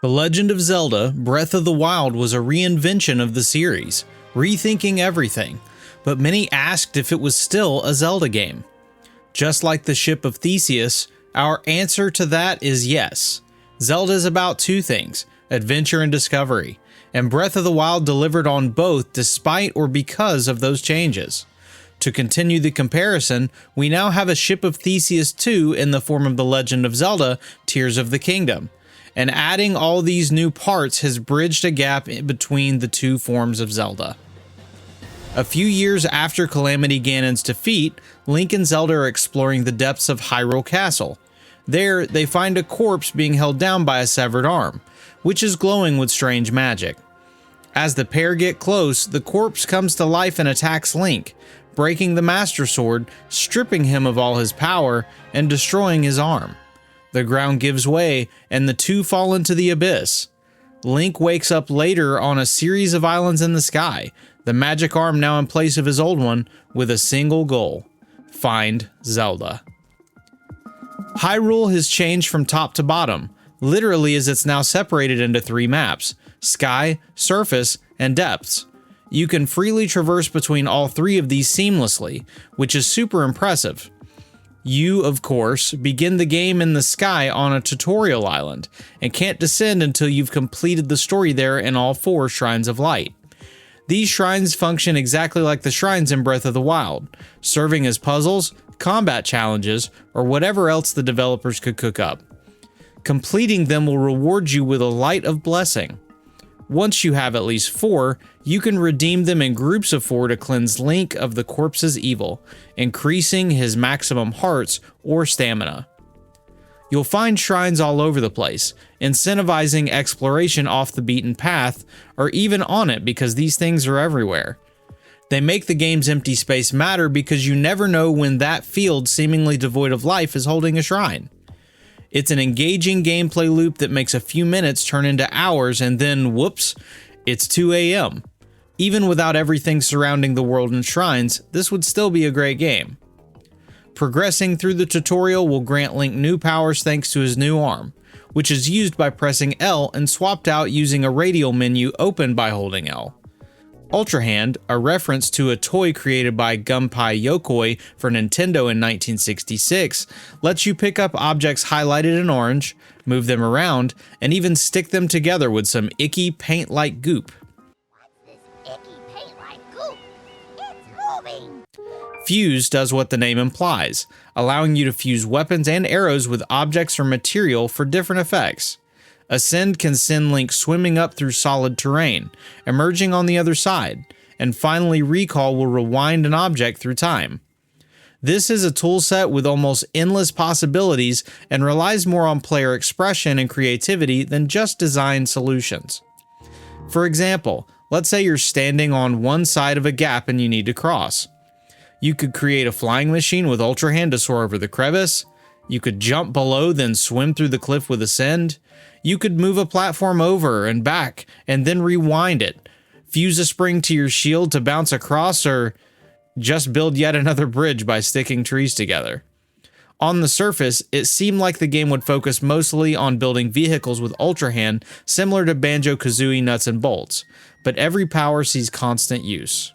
The Legend of Zelda: Breath of the Wild was a reinvention of the series, rethinking everything, but many asked if it was still a Zelda game. Just like the ship of Theseus, our answer to that is yes. Zelda is about two things, adventure and discovery, and Breath of the Wild delivered on both despite or because of those changes. To continue the comparison, we now have a ship of Theseus 2 in the form of The Legend of Zelda: Tears of the Kingdom, and adding all these new parts has bridged a gap between the two forms of Zelda. A few years after Calamity Ganon's defeat, Link and Zelda are exploring the depths of Hyrule Castle. There, they find a corpse being held down by a severed arm, which is glowing with strange magic. As the pair get close, the corpse comes to life and attacks Link, breaking the Master Sword, stripping him of all his power, and destroying his arm. The ground gives way, and the two fall into the abyss. Link wakes up later on a series of islands in the sky, the magic arm now in place of his old one, with a single goal: find Zelda. Hyrule has changed from top to bottom, literally, as it's now separated into three maps: sky, surface, and depths. You can freely traverse between all three of these seamlessly, which is super impressive. You, of course, begin the game in the sky on a tutorial island, and can't descend until you've completed the story there in all 4 Shrines of Light. These shrines function exactly like the shrines in Breath of the Wild, serving as puzzles, combat challenges, or whatever else the developers could cook up. Completing them will reward you with a light of blessing. Once you have at least 4, you can redeem them in groups of 4 to cleanse Link of the corpse's evil, increasing his maximum hearts or stamina. You'll find shrines all over the place, incentivizing exploration off the beaten path, or even on it because these things are everywhere. They make the game's empty space matter because you never know when that field seemingly devoid of life is holding a shrine. It's an engaging gameplay loop that makes a few minutes turn into hours, and then, whoops, it's 2 AM. Even without everything surrounding the world and shrines, this would still be a great game. Progressing through the tutorial will grant Link new powers thanks to his new arm, which is used by pressing L and swapped out using a radial menu opened by holding L. Ultra Hand, a reference to a toy created by Gunpei Yokoi for Nintendo in 1966, lets you pick up objects highlighted in orange, move them around, and even stick them together with some icky paint-like goop. What's this icky paint-like goop? It's moving! Fuse does what the name implies, allowing you to fuse weapons and arrows with objects or material for different effects. Ascend can send Link swimming up through solid terrain, emerging on the other side, and finally Recall will rewind an object through time. This is a toolset with almost endless possibilities and relies more on player expression and creativity than just design solutions. For example, let's say you're standing on one side of a gap and you need to cross. You could create a flying machine with Ultra Hand to soar over the crevice. You could jump below, then swim through the cliff with Ascend. You could move a platform over and back, and then rewind it, fuse a spring to your shield to bounce across, or just build yet another bridge by sticking trees together. On the surface, it seemed like the game would focus mostly on building vehicles with Ultra Hand, similar to Banjo-Kazooie Nuts and Bolts, but every power sees constant use.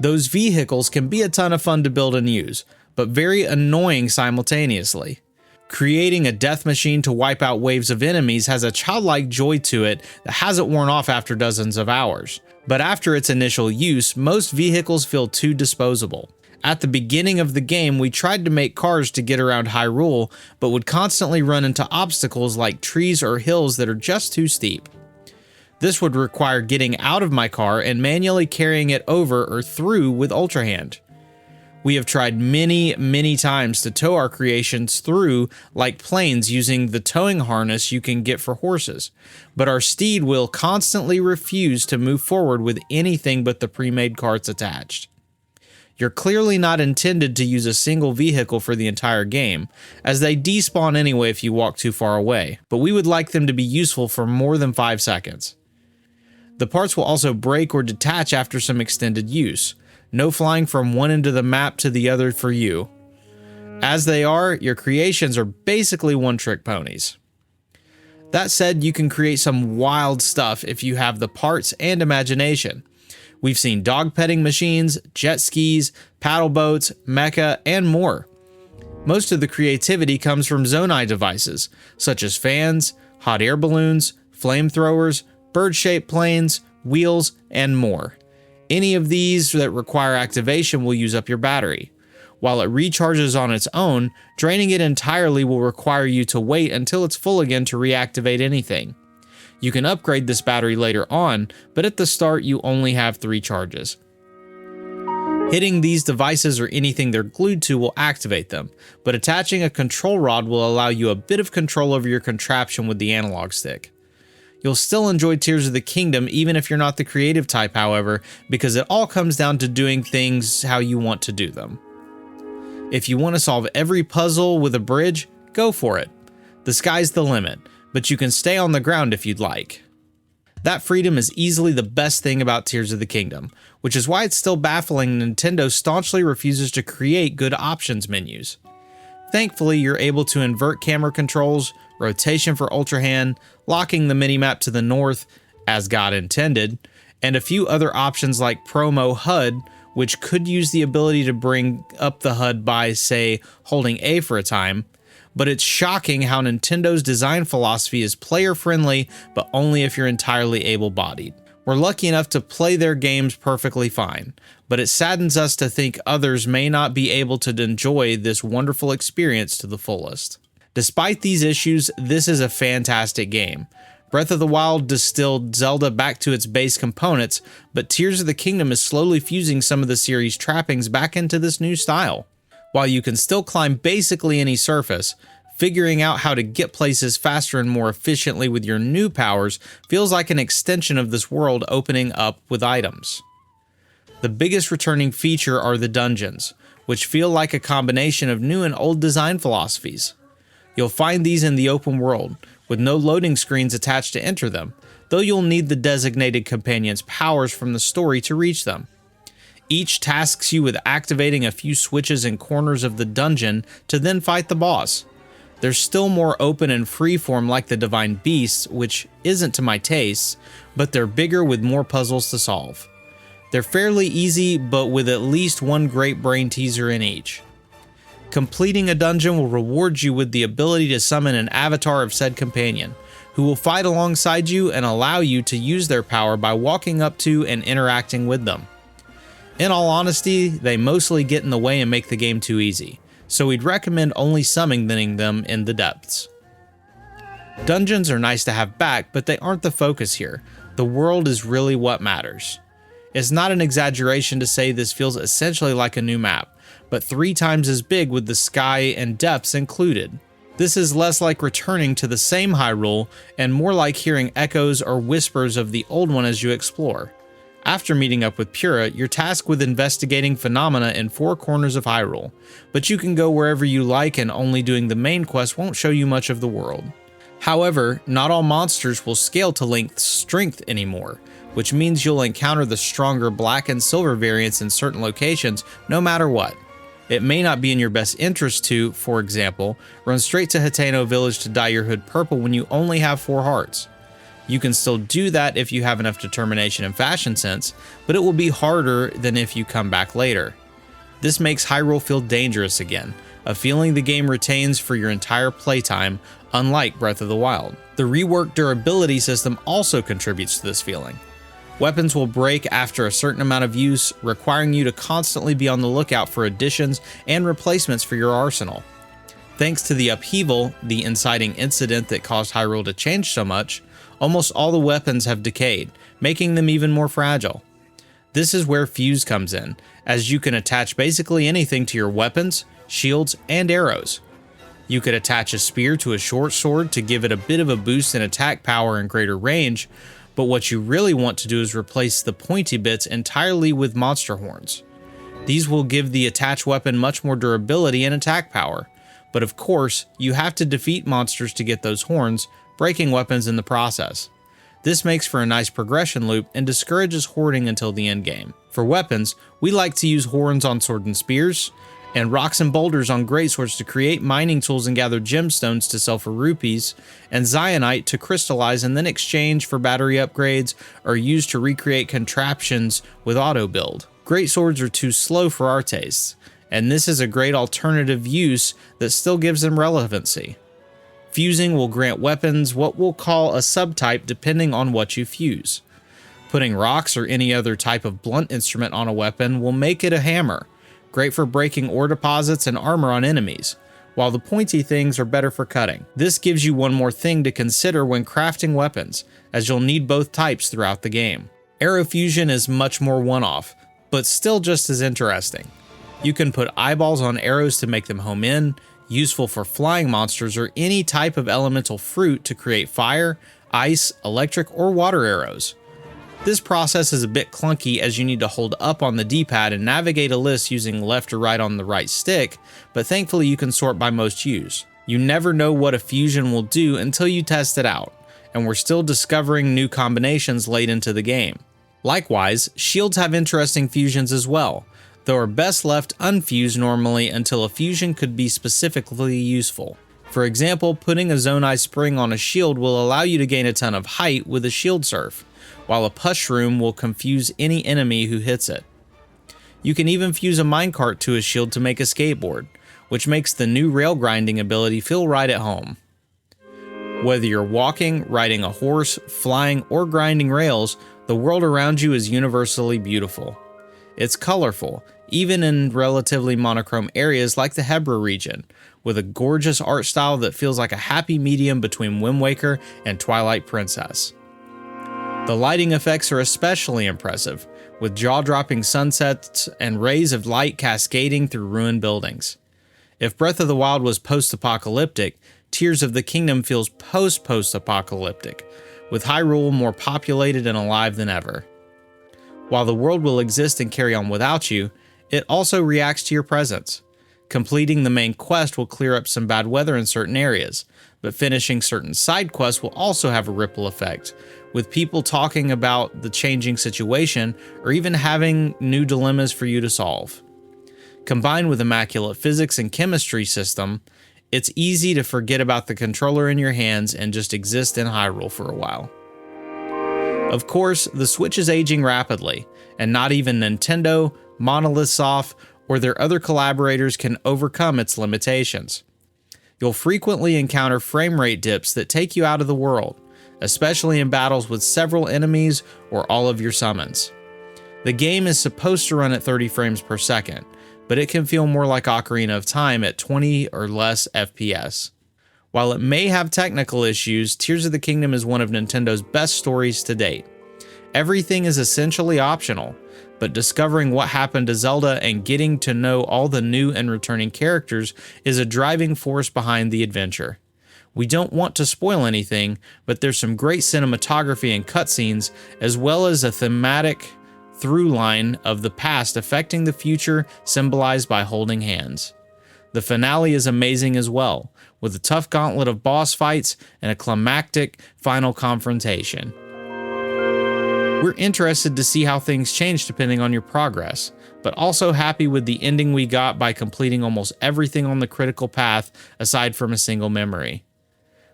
Those vehicles can be a ton of fun to build and use, but very annoying simultaneously. Creating a death machine to wipe out waves of enemies has a childlike joy to it that hasn't worn off after dozens of hours. But after its initial use, most vehicles feel too disposable. At the beginning of the game, we tried to make cars to get around Hyrule, but would constantly run into obstacles like trees or hills that are just too steep. This would require getting out of my car and manually carrying it over or through with Ultra Hand. We have tried many times to tow our creations through like planes using the towing harness you can get for horses, but our steed will constantly refuse to move forward with anything but the pre-made carts attached. You're clearly not intended to use a single vehicle for the entire game, as they despawn anyway if you walk too far away, but we would like them to be useful for more than 5 seconds. The parts will also break or detach after some extended use. No flying from one end of the map to the other for you. As they are, your creations are basically one-trick ponies. That said, you can create some wild stuff if you have the parts and imagination. We've seen dog petting machines, jet skis, paddle boats, mecha, and more. Most of the creativity comes from Zonai devices, such as fans, hot air balloons, flamethrowers, bird-shaped planes, wheels, and more. Any of these that require activation will use up your battery. While it recharges on its own, draining it entirely will require you to wait until it's full again to reactivate anything. You can upgrade this battery later on, but at the start you only have 3 charges. Hitting these devices or anything they're glued to will activate them, but attaching a control rod will allow you a bit of control over your contraption with the analog stick. You'll still enjoy Tears of the Kingdom even if you're not the creative type, however, because it all comes down to doing things how you want to do them. If you want to solve every puzzle with a bridge, go for it. The sky's the limit, but you can stay on the ground if you'd like. That freedom is easily the best thing about Tears of the Kingdom, which is why it's still baffling Nintendo staunchly refuses to create good options menus. Thankfully, you're able to invert camera controls, rotation for Ultra Hand, locking the minimap to the north, as God intended, and a few other options like Promo HUD, which could use the ability to bring up the HUD by, say, holding A for a time. But it's shocking how Nintendo's design philosophy is player-friendly, but only if you're entirely able-bodied. We're lucky enough to play their games perfectly fine, but it saddens us to think others may not be able to enjoy this wonderful experience to the fullest. Despite these issues, this is a fantastic game. Breath of the Wild distilled Zelda back to its base components, but Tears of the Kingdom is slowly fusing some of the series' trappings back into this new style. While you can still climb basically any surface, figuring out how to get places faster and more efficiently with your new powers feels like an extension of this world opening up with items. The biggest returning feature are the dungeons, which feel like a combination of new and old design philosophies. You'll find these in the open world, with no loading screens attached to enter them, though you'll need the designated companion's powers from the story to reach them. Each tasks you with activating a few switches in corners of the dungeon to then fight the boss. They're still more open and freeform like the Divine Beasts, which isn't to my taste, but they're bigger with more puzzles to solve. They're fairly easy, but with at least one great brain teaser in each. Completing a dungeon will reward you with the ability to summon an avatar of said companion, who will fight alongside you and allow you to use their power by walking up to and interacting with them. In all honesty, they mostly get in the way and make the game too easy, so we'd recommend only summoning them in the depths. Dungeons are nice to have back, but they aren't the focus here. The world is really what matters. It's not an exaggeration to say this feels essentially like a new map, but 3 times as big with the sky and depths included. This is less like returning to the same Hyrule and more like hearing echoes or whispers of the old one as you explore. After meeting up with Pura, you're tasked with investigating phenomena in 4 corners of Hyrule, but you can go wherever you like and only doing the main quest won't show you much of the world. However, not all monsters will scale to Link's strength anymore, which means you'll encounter the stronger black and silver variants in certain locations no matter what. It may not be in your best interest to, for example, run straight to Hateno Village to dye your hood purple when you only have 4 hearts. You can still do that if you have enough determination and fashion sense, but it will be harder than if you come back later. This makes Hyrule feel dangerous again, a feeling the game retains for your entire playtime, unlike Breath of the Wild. The reworked durability system also contributes to this feeling. Weapons will break after a certain amount of use, requiring you to constantly be on the lookout for additions and replacements for your arsenal. Thanks to the upheaval, the inciting incident that caused Hyrule to change so much, almost all the weapons have decayed, making them even more fragile. This is where Fuse comes in, as you can attach basically anything to your weapons, shields, and arrows. You could attach a spear to a short sword to give it a bit of a boost in attack power and greater range, but what you really want to do is replace the pointy bits entirely with monster horns. These will give the attached weapon much more durability and attack power, but of course, you have to defeat monsters to get those horns, breaking weapons in the process. This makes for a nice progression loop and discourages hoarding until the end game. For weapons, we like to use horns on sword and spears, and rocks and boulders on greatswords to create mining tools and gather gemstones to sell for rupees, and Zionite to crystallize and then exchange for battery upgrades or use to recreate contraptions with auto build. Greatswords are too slow for our tastes, and this is a great alternative use that still gives them relevancy. Fusing will grant weapons what we'll call a subtype depending on what you fuse. Putting rocks or any other type of blunt instrument on a weapon will make it a hammer, great for breaking ore deposits and armor on enemies, while the pointy things are better for cutting. This gives you one more thing to consider when crafting weapons, as you'll need both types throughout the game. Arrow fusion is much more one-off, but still just as interesting. You can put eyeballs on arrows to make them home in, useful for flying monsters or any type of elemental fruit to create fire, ice, electric, or water arrows. This process is a bit clunky as you need to hold up on the D-pad and navigate a list using left or right on the right stick, but thankfully you can sort by most use. You never know what a fusion will do until you test it out, and we're still discovering new combinations late into the game. Likewise, shields have interesting fusions as well, though are best left unfused normally until a fusion could be specifically useful. For example, putting a Zonai spring on a shield will allow you to gain a ton of height with a shield surf, while a push room will confuse any enemy who hits it. You can even fuse a minecart to a shield to make a skateboard, which makes the new rail grinding ability feel right at home. Whether you're walking, riding a horse, flying, or grinding rails, the world around you is universally beautiful. It's colorful, even in relatively monochrome areas like the Hebra region, with a gorgeous art style that feels like a happy medium between Wind Waker and Twilight Princess. The lighting effects are especially impressive, with jaw-dropping sunsets and rays of light cascading through ruined buildings. If Breath of the Wild was post-apocalyptic, Tears of the Kingdom feels post-apocalyptic, with Hyrule more populated and alive than ever. While the world will exist and carry on without you, it also reacts to your presence. Completing the main quest will clear up some bad weather in certain areas, but finishing certain side quests will also have a ripple effect, with people talking about the changing situation or even having new dilemmas for you to solve. Combined with immaculate physics and chemistry system, it's easy to forget about the controller in your hands and just exist in Hyrule for a while. Of course, the Switch is aging rapidly, and not even Nintendo, Monolith Soft, or their other collaborators can overcome its limitations. You'll frequently encounter frame rate dips that take you out of the world, especially in battles with several enemies or all of your summons. The game is supposed to run at 30 frames per second, but it can feel more like Ocarina of Time at 20 or less FPS. While it may have technical issues, Tears of the Kingdom is one of Nintendo's best stories to date. Everything is essentially optional, but discovering what happened to Zelda and getting to know all the new and returning characters is a driving force behind the adventure. We don't want to spoil anything, but there's some great cinematography and cutscenes, as well as a thematic through line of the past affecting the future, symbolized by holding hands. The finale is amazing as well, with a tough gauntlet of boss fights and a climactic final confrontation. We're interested to see how things change depending on your progress, but also happy with the ending we got by completing almost everything on the critical path aside from a single memory.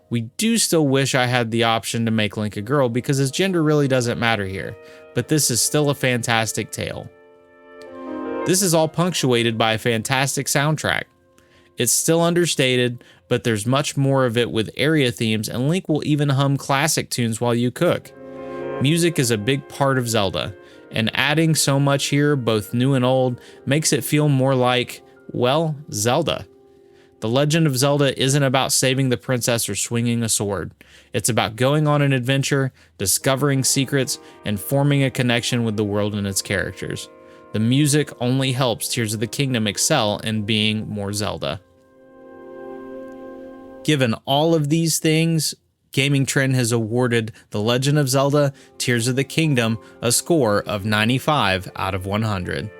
We do still wish I had the option to make Link a girl because his gender really doesn't matter here, but this is still a fantastic tale. This is all punctuated by a fantastic soundtrack. It's still understated, but there's much more of it with area themes, and Link will even hum classic tunes while you cook. Music is a big part of Zelda, and adding so much here, both new and old, makes it feel more like, well, Zelda. The Legend of Zelda isn't about saving the princess or swinging a sword. It's about going on an adventure, discovering secrets, and forming a connection with the world and its characters. The music only helps Tears of the Kingdom excel in being more Zelda. Given all of these things, Gaming Trend has awarded The Legend of Zelda Tears of the Kingdom a score of 95 out of 100.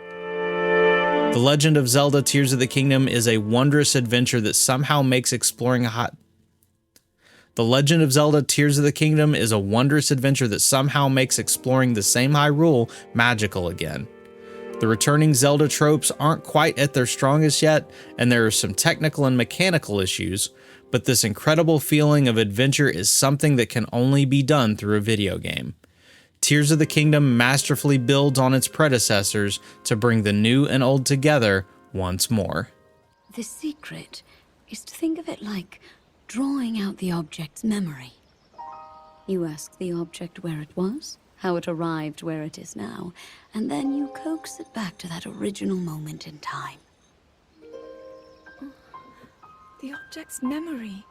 The Legend of Zelda Tears of the Kingdom is a wondrous adventure that somehow makes exploring The Legend of Zelda Tears of the Kingdom is a wondrous adventure that somehow makes exploring the same Hyrule magical again. The returning Zelda tropes aren't quite at their strongest yet, and there are some technical and mechanical issues, but this incredible feeling of adventure is something that can only be done through a video game. Tears of the Kingdom masterfully builds on its predecessors to bring the new and old together once more. The secret is to think of it like drawing out the object's memory. You ask the object where it was, how it arrived where it is now, and then you coax it back to that original moment in time. The object's memory.